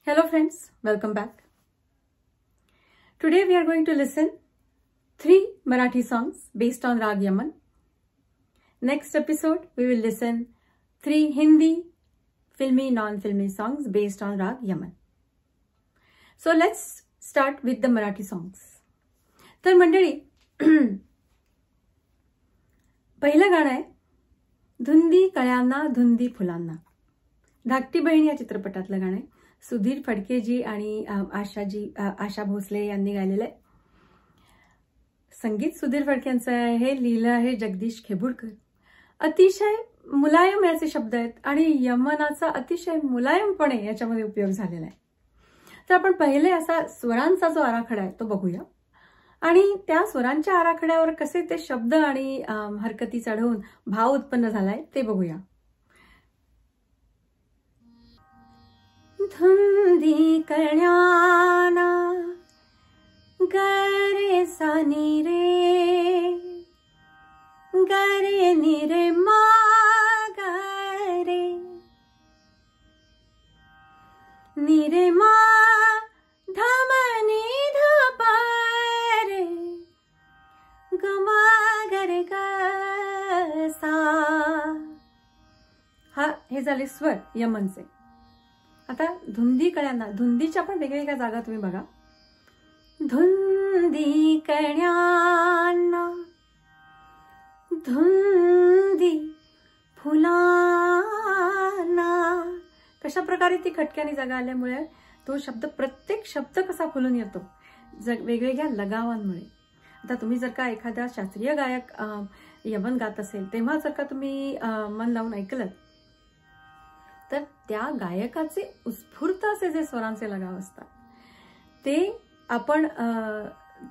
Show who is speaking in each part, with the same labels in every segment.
Speaker 1: Hello friends, welcome back. Today we are going to listen 3 Marathi songs based on Rag Yaman. Next episode we will listen 3 Hindi filmy non-filmy songs based on Rag Yaman. So let's start with the Marathi songs. तर मंडळी पहिलं गाणं आहे धुंदी कळ्यांना धुंदी फुलांना. धाकटी बहीण या चित्रपटातलं गाणं आहे. सुधीर फडकेजी आणि आशा भोसले यांनी गायलेलं आहे. संगीत सुधीर फडके यांचं आहे. लिहिलं आहे जगदीश खेबुडकर. अतिशय मुलायम याचे शब्द आहेत आणि यमनाचा अतिशय मुलायमपणे याच्यामध्ये उपयोग झालेला आहे. तर आपण पहिले असा स्वरांचा जो आराखडा आहे तो बघूया आणि त्या स्वरांच्या आराखड्यावर कसे ते शब्द आणि हरकती चढवून भाव उत्पन्न झालाय ते बघूया. धुंदी कळ्याना गरे सानी रे गरे निरे मा गरे निरे मा धमनी धपरे गमा गरे सा. हा हे झाले स्वर यमनचे. आता धुंदी कळ्यांना, धुंदीच्या पण वेगवेगळ्या जागा तुम्ही बघा. धुंदी कळ्यांना धुंदी फुलांना. कशा प्रकारे ती खटक्याने जागा आल्यामुळे तो शब्द, प्रत्येक शब्द कसा फुलून येतो वेगवेगळ्या लगावांमुळे. आता तुम्ही जर का एखादा शास्त्रीय गायक यमन गात असेल तेव्हा जर का तुम्ही मन लावून ऐकलं तर त्या गायकाचे उत्स्फूर्त असे जे स्वरांचे लगाव असतात ते आपण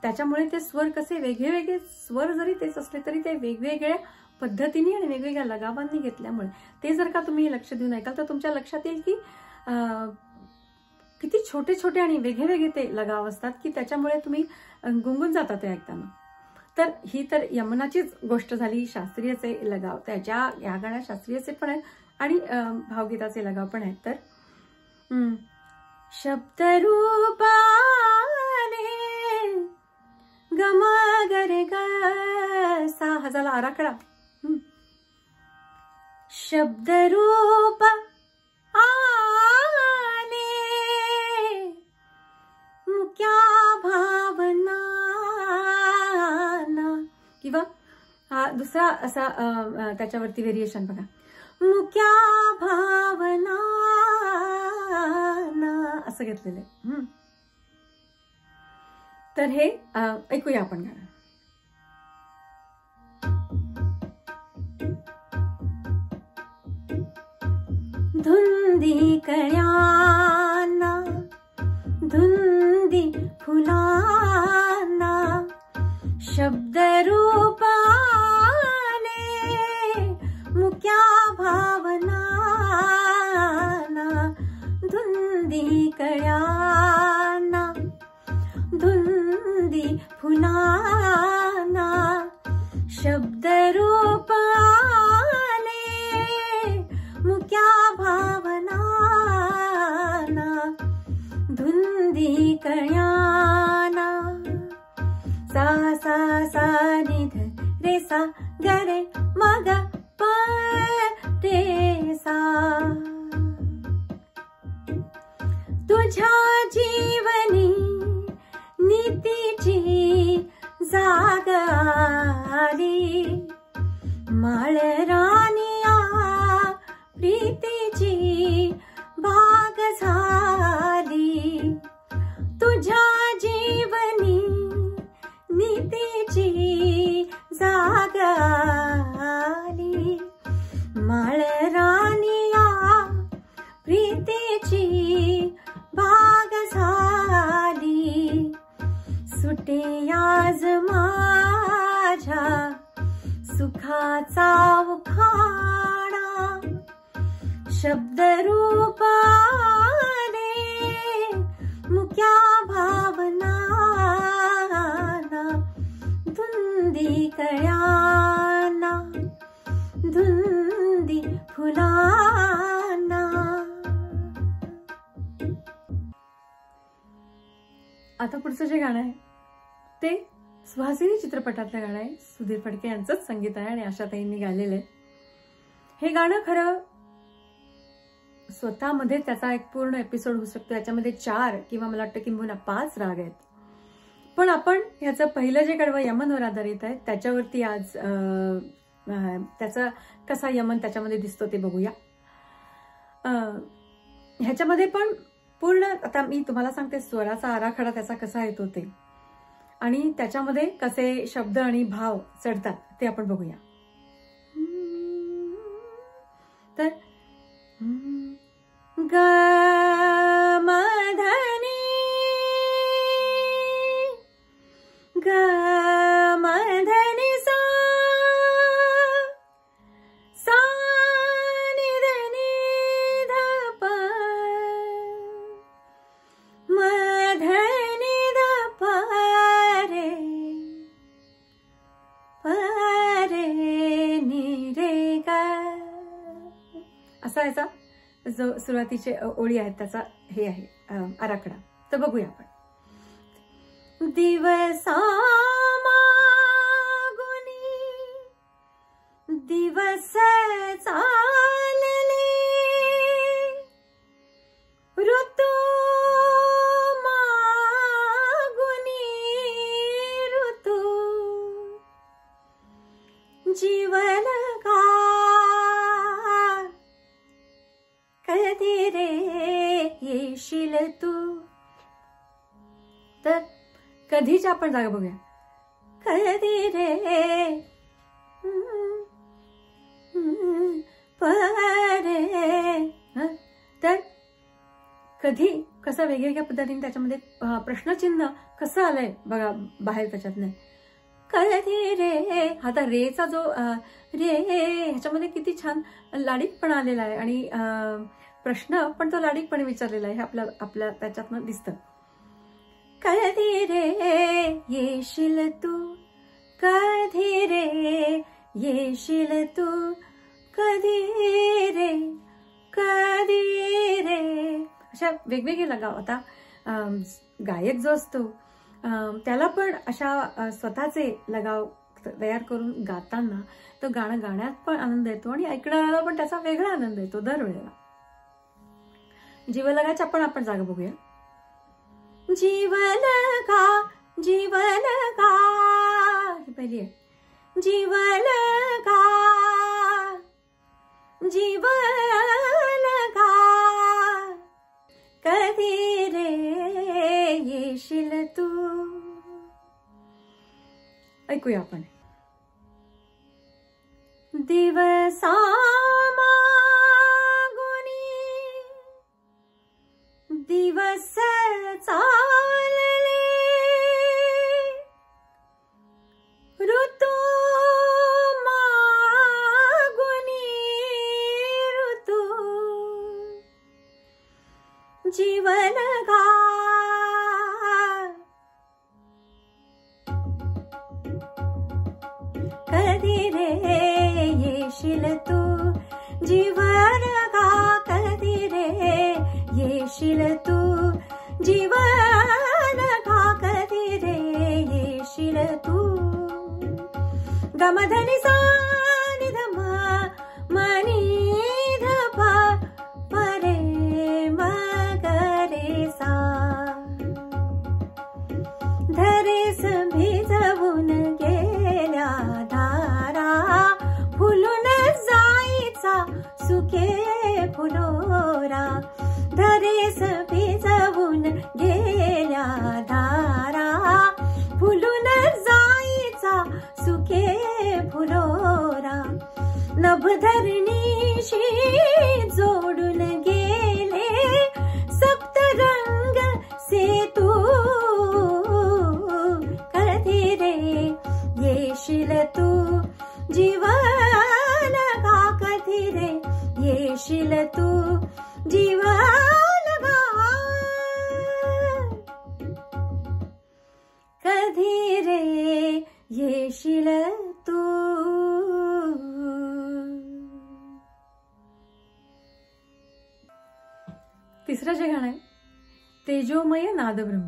Speaker 1: त्याच्यामुळे ते स्वर कसे वेगळे स्वर जरी तेच असले तरी ते वेगवेगळ्या पद्धतीने आणि वेगवेगळ्या लगावांनी घेतल्यामुळे ते जर का तुम्ही लक्ष देऊन ऐकाल तर तुमच्या लक्षात येईल की किती छोटे छोटे आणि वेगळे ते लगाव असतात की त्याच्यामुळे तुम्ही गुंगून जाता ते ऐकताना. तर ही तर यमनाचीच गोष्ट झाली. शास्त्रीयचे लगाव त्याच्या या गाण्यात शास्त्रीयचे पण आहेत आणि भावगीताचे लगाव पण आहेत. तर शब्दरूपाने गमा गरे ग सा हा झाला आराखडा. शब्दरूप आले मुक्या भावना. किंवा हा दुसरा असा त्याच्यावरती व्हेरिएशन बघा. मुक्या भावना असं घेतलेलं आहे. तर हे ऐकूया आपण गाणं. धुंदी कळ्यांना धुंदी फुलांना शब्दरूप आले मुक्या भावना. धुंदी कळ्यांना धुंदी फुलांना शब्दरूप आले मुक्या भावना. धुंदी कळ्यांना सा सा सा नि ध रे सा ग रे मग प रे सा. तुझ्या जीवनी नीतीची जाग आली माळरानिया प्रीतीची भाग झाली. तुझ्या जीवनी नीतीची जाग आली माळरानिया प्रीतीची भाग झाली. सुटे आज माझ्या सुखाचा उखाणा शब्दरूप आले मुक्या भावना. धुंदी कळ्यांना धुंदी फुलांना. आता पुढचं जे गाणं आहे ते सुहासिनी चित्रपटातलं गाणं आहे. सुधीर फडके यांचंच संगीत आहे आणि आशाताईंनी गायलेलं आहे. हे गाणं खरं स्वतःमध्ये त्याचा एक पूर्ण एपिसोड होऊ शकतो. याच्यामध्ये 4 किंवा मला वाटतं किंबहुना 5 राग आहेत. पण आपण ह्याचं पहिलं जे कडवं यमनवर आधारित आहे त्याच्यावरती आज त्याचा कसा यमन त्याच्यामध्ये दिसतो ते बघूया. ह्याच्यामध्ये पण पूर्ण आता मी तुम्हाला सांगते स्वराचा आराखडा त्याचा कसा येतो ते आणि त्याच्यामध्ये कसे शब्द आणि भाव चढतात ते आपण बघूया. तर ग मधनी ग मधनी सा सा नि ध नि ध प मधनी ध प रे प रे नि रे ग असा याचा जो सुरुवातीचे ओळी आहेत त्याचा हे आहे आराखडा. तर बघूया आपण. दिवसा मागुनी दिवस चालले ऋतू मागुनी ऋतू जीवन का कधी रे येशील तू. तर कधीच्या आपण जागा बघूया. कधी रे परे. तर कधी कसं वेगवेगळ्या पद्धतीने त्याच्यामध्ये प्रश्नचिन्ह कसं आलंय बघा बाहेर त्याच्यातनं. कधी रे आता रेचा जो रे ह्याच्यामध्ये किती छान लाडीकपणा आलेला आहे आणि प्रश्न पण तो लाडीकपणे विचारलेला आहे हे आपल्या त्याच्यातनं दिसतं. कधी रे येशील तू कधी रे येशील तू कधी रे अशा वेगवेगळे लगाव. आता गायक जो असतो त्याला पण अशा स्वतःचे लगाव तयार करून गाताना तो गाणं गाण्यात पण आनंद येतो आणि ऐकणाऱ्याला पण त्याचा वेगळा आनंद येतो दरवेळेला. जीवलगाच्या पण आपण जागा बघूया. जीवलगा जीवलगा ही पहिली आहे. जीवलगा जीवलगा कधी रे येशील तू. ऐकूया आपण. दिवसा मागुनी दिवस चालले ऋतू मागुनी ऋतू जीवन गा कधी रे येशील तू जीवन गा कधी रे येशील तू जीवन गा कधी रे येशील तू. गमधनी सा नि ध म मनी ध प परे म ग रे सा धरेस भिजवून गेल्या धारा फुलून जायचा सुके फुलोरा. धरेस भिजवून गेल्या धारा फुलून जायचा सुके फुलोरा. नभधरणीशी जोडून गेले सप्तरंग सेतू कधी रे येशील तू जीवन गा कधी रे येशील तू जीवन गा कधी रे येशील तू. तिसरं जे गाणं आहे तेजोमय नादब्रह्म.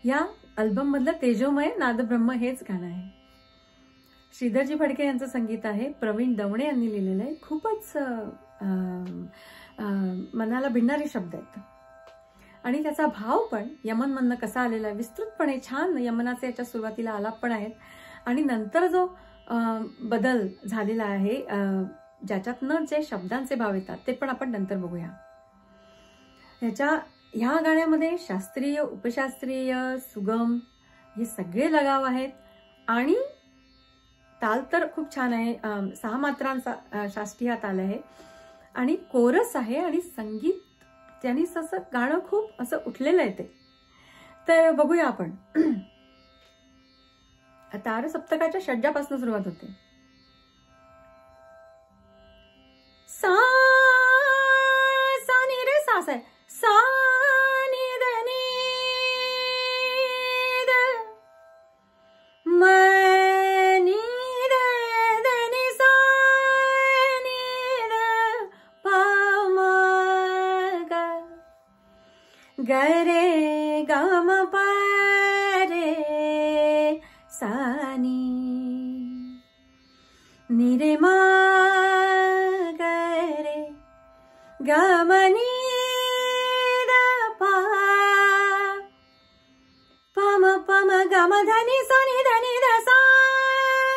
Speaker 1: या अल्बम मधलं तेजोमय नादब्रह्म हेच गाणं आहे. श्रीधरजी फडके यांचं संगीत आहे. प्रवीण दवणे यांनी लिहिलेलं आहे. खूपच मनाला भिडणारे शब्द आहेत आणि त्याचा भाव पण यमन मधनं कसा आलेला आहे विस्तृतपणे छान. यमनाचे याच्या सुरुवातीला आलाप पण आहेत आणि नंतर जो बदल झालेला आहे ज्याच्यातनं जे शब्दांचे भाव येतात ते पण आपण नंतर बघूया. ह्या गाण्यामध्ये शास्त्रीय, उपशास्त्रीय, सुगम हे सगळे लगाव आहेत आणि ताल तर खूप छान आहे. 6 मात्रांचा शास्त्रीय ताल आहे आणि कोरस आहे आणि संगीत त्यांनी असं गाणं खूप असं उठलेलं आहे ते. तर बघूया आपण. तार सप्तकाच्या षड्जापासून सुरुवात होते. सा सा नी रे सा आहे. सा नी द नी द म नी द द नी सा नी द प म ग ग रे ग म प रे सा नी नी रे म ग रे ग म नी गम धनी सा नि धनी ध सा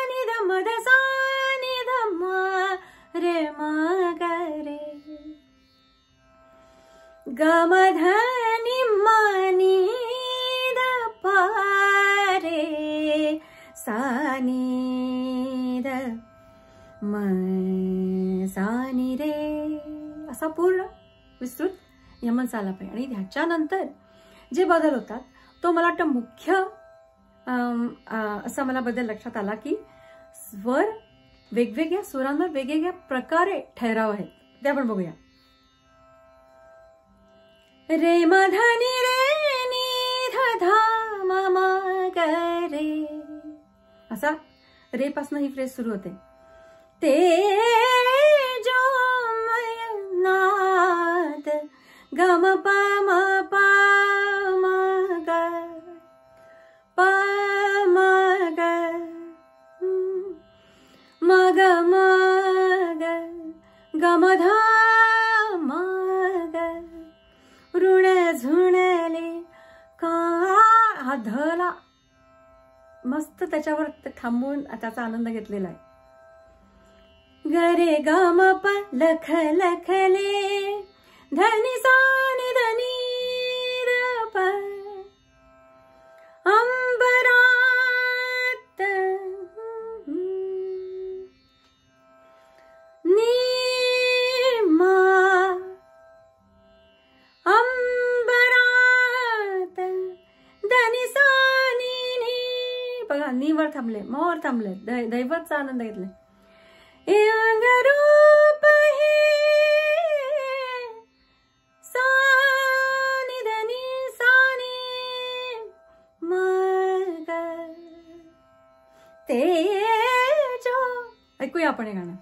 Speaker 1: नि ध म ध सा नि ध म रे म ग रे गम धनी म नि ध प रे सा नि ध म सा नि रे असा पूर्ण विस्तृत यमन चाला पाहिजे. आणि ह्याच्यानंतर जे बदल होतात तो मला वाटतं मुख्य असा मला बदल लक्षात आला की स्वर वेगवेगळ्या सुरांवर वेगवेगळ्या प्रकारे ठहराव आहेत. ते आपण बघूया. रे म ध नि रे नि ध ध म म ग रे असा रे पासून ही फ्रेज सुरू होते. ते जो नाद ग म प म प म ग प म ग म ग म ग ग म ध म ग ऋण झुणले का हा धला मस्त त्याच्यावर थांबून त्याचा आनंद घेतलेला आहे. ग रे ग म प लख लखले धनी सा नि धनी द प अंबरात नीमा अंबरात धनी सा नि नी बघा नी वर थांबले म वर थांबले दैवतचा आनंद घेतले. रूप हे सा नि धनी सा नि म ग ते जो ऐकूया आपण हे गाणं.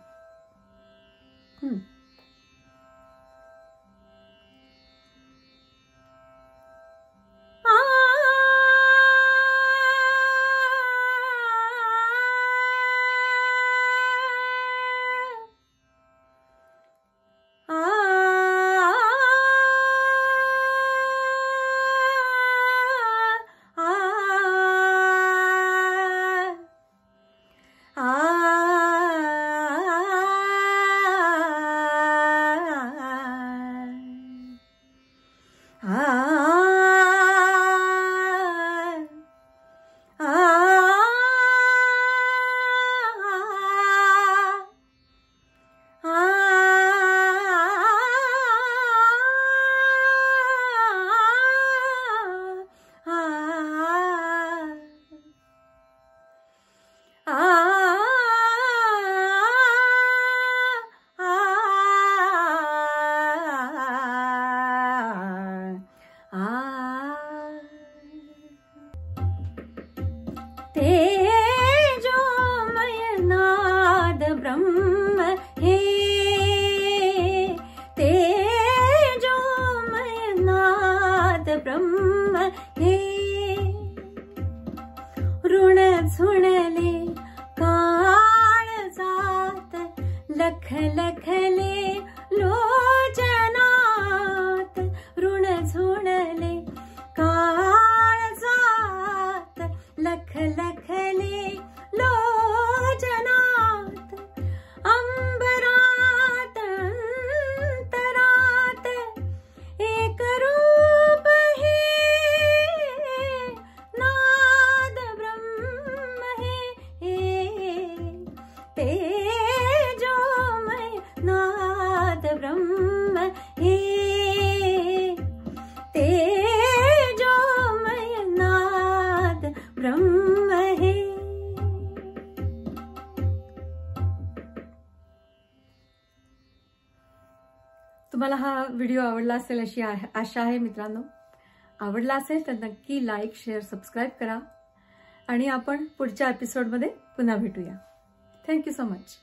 Speaker 1: व्हिडिओ आवडला असेल अशी आशा आहे मित्रांनो. आवडला असेल तर नक्की लाईक, शेअर, सबस्क्राईब करा आणि आपण पुढच्या एपिसोडमध्ये पुन्हा भेटूया. Thank you so much.